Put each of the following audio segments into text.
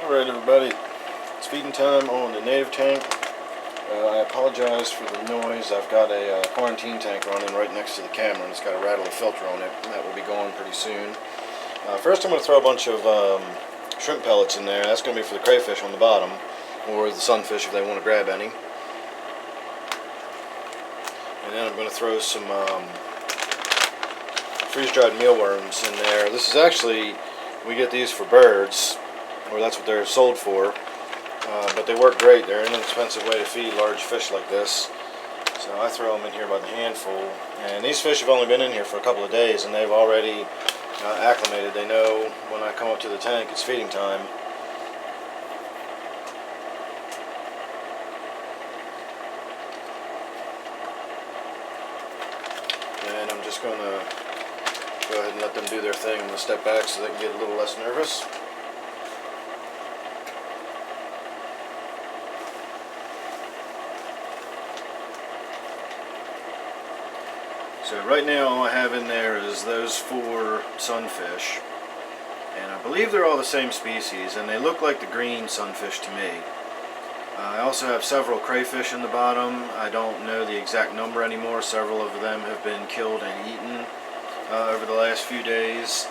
Alright everybody, it's feeding time on the native tank. I apologize for the noise. I've got a quarantine tank running right next to the camera and it's got a rattly filter on it. That will be going pretty soon. First I'm going to throw a bunch of shrimp pellets in there. That's going to be for the crayfish on the bottom, or the sunfish if they want to grab any. And then I'm going to throw some freeze-dried mealworms in there. This is actually, we get these for birds, or that's what they're sold for, but they work great. They're an inexpensive way to feed large fish like this. So I throw them in here by the handful, and these fish have only been in here for a couple of days and they've already acclimated. They know when I come up to the tank it's feeding time. And I'm just going to go ahead and let them do their thing. I'm going to step back so they can get a little less nervous. So right now all I have in there is those 4 sunfish, and I believe they're all the same species, and they look like the green sunfish to me. I also have several crayfish in the bottom. I don't know the exact number anymore. Several of them have been killed and eaten over the last few days.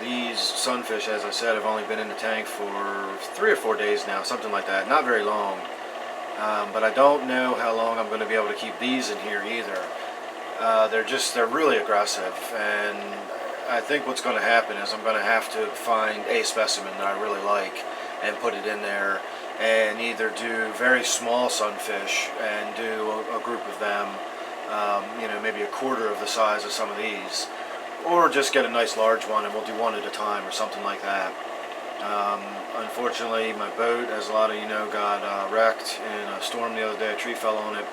These sunfish, as I said, have only been in the tank for 3 or 4 days now, something like that, not very long. But I don't know how long I'm going to be able to keep these in here either. They're really aggressive, and I think what's going to happen is I'm going to have to find a specimen that I really like and put it in there, and either do very small sunfish and do a group of them, you know, maybe a quarter of the size of some of these, or just get a nice large one and we'll do one at a time or something like that. Unfortunately, my boat, as a lot of you know, got wrecked in a storm the other day. A tree fell on it.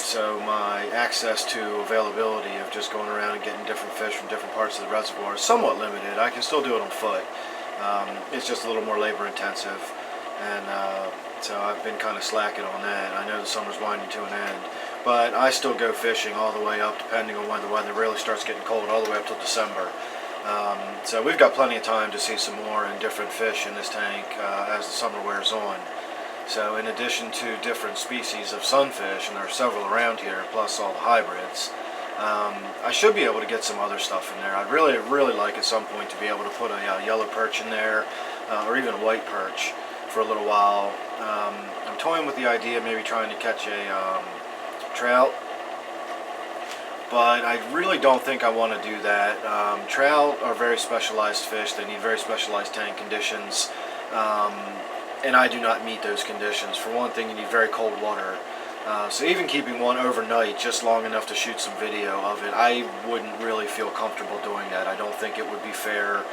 So my access to availability of just going around and getting different fish from different parts of the reservoir is somewhat limited. I can still do it on foot. It's just a little more labor intensive, and so I've been kind of slacking on that. I know the summer's winding to an end, but I still go fishing all the way up, depending on when the weather really starts getting cold, all the way up till December. So we've got plenty of time to see some more and different fish in this tank as the summer wears on. So in addition to different species of sunfish, and there are several around here, plus all the hybrids, I should be able to get some other stuff in there. I'd really like at some point to be able to put a yellow perch in there, or even a white perch for a little while. I'm toying with the idea of maybe trying to catch a trout, but I really don't think I want to do that. Trout are very specialized fish. They need very specialized tank conditions, and I do not meet those conditions. For one thing, you need very cold water. So even keeping one overnight just long enough to shoot some video of it, I wouldn't really feel comfortable doing that. I don't think it would be fair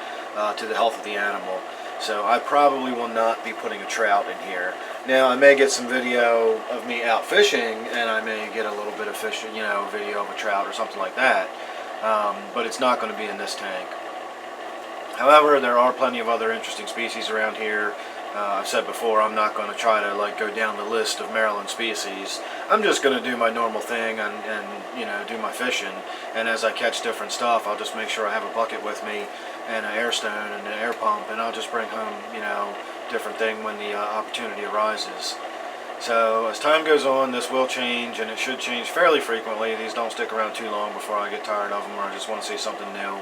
to the health of the animal. So I probably will not be putting a trout in here. Now I may get some video of me out fishing, and I may get a little bit of fishing, you know, video of a trout or something like that. But it's not going to be in this tank. However, there are plenty of other interesting species around here. I've said before, I'm not going to try to like go down the list of Maryland species. I'm just going to do my normal thing and you know, do my fishing. And as I catch different stuff, I'll just make sure I have a bucket with me and an air stone and an air pump, and I'll just bring home, you know, different thing when the opportunity arises. So as time goes on, this will change, and it should change fairly frequently. These don't stick around too long before I get tired of them, or I just want to see something new.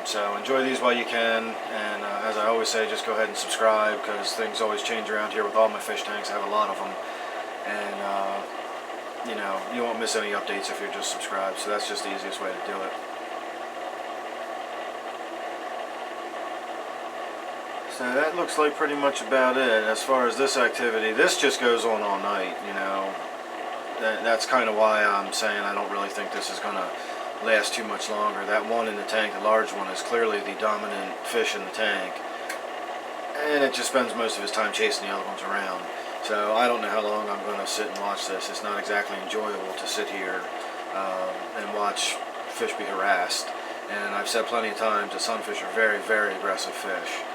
So enjoy these while you can, and as I always say, just go ahead and subscribe, because things always change around here with all my fish tanks. I have a lot of them, and you know, you won't miss any updates if you're just subscribed, so that's just the easiest way to do it. So that looks like pretty much about it. As far as this activity, this just goes on all night, you know. That's kind of why I'm saying I don't really think this is going to last too much longer. That one in the tank, the large one, is clearly the dominant fish in the tank, and it just spends most of his time chasing the other ones around. So I don't know how long I'm going to sit and watch this. It's not exactly enjoyable to sit here and watch fish be harassed. And I've said plenty of times that sunfish are very aggressive fish.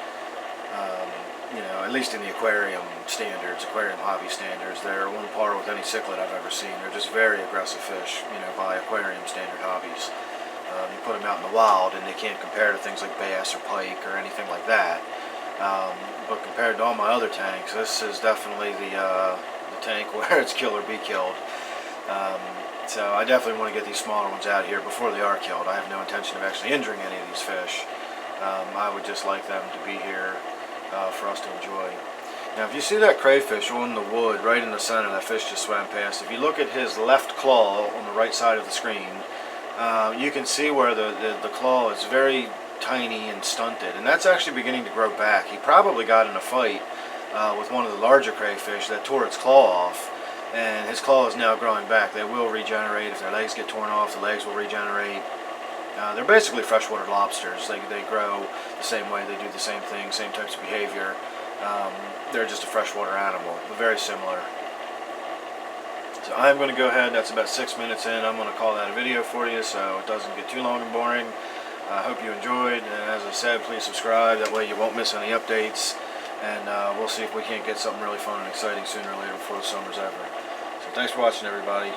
You know, at least in the aquarium standards, aquarium hobby standards, they're on par with any cichlid I've ever seen. They're just very aggressive fish, you know, by aquarium standard hobbies. You put them out in the wild, and they can't compare to things like bass or pike or anything like that. But compared to all my other tanks, this is definitely the tank where it's kill or be killed. So I definitely want to get these smaller ones out here before they are killed. I have no intention of actually injuring any of these fish. I would just like them to be here for us to enjoy. Now if you see that crayfish on the wood right in the center that fish just swam past, if you look at his left claw on the right side of the screen, you can see where the claw is very tiny and stunted, and that's actually beginning to grow back. He probably got in a fight with one of the larger crayfish that tore its claw off, and his claw is now growing back. They will regenerate. If their legs get torn off, the legs will regenerate. They're basically freshwater lobsters. They grow the same way, they do the same thing, same types of behavior. They're just a freshwater animal, but very similar. So I'm going to go ahead, that's about 6 minutes in, I'm going to call that a video for you so it doesn't get too long and boring. I hope you enjoyed, and as I said, please subscribe, that way you won't miss any updates, and we'll see if we can't get something really fun and exciting sooner or later before the summer's over. So thanks for watching, everybody.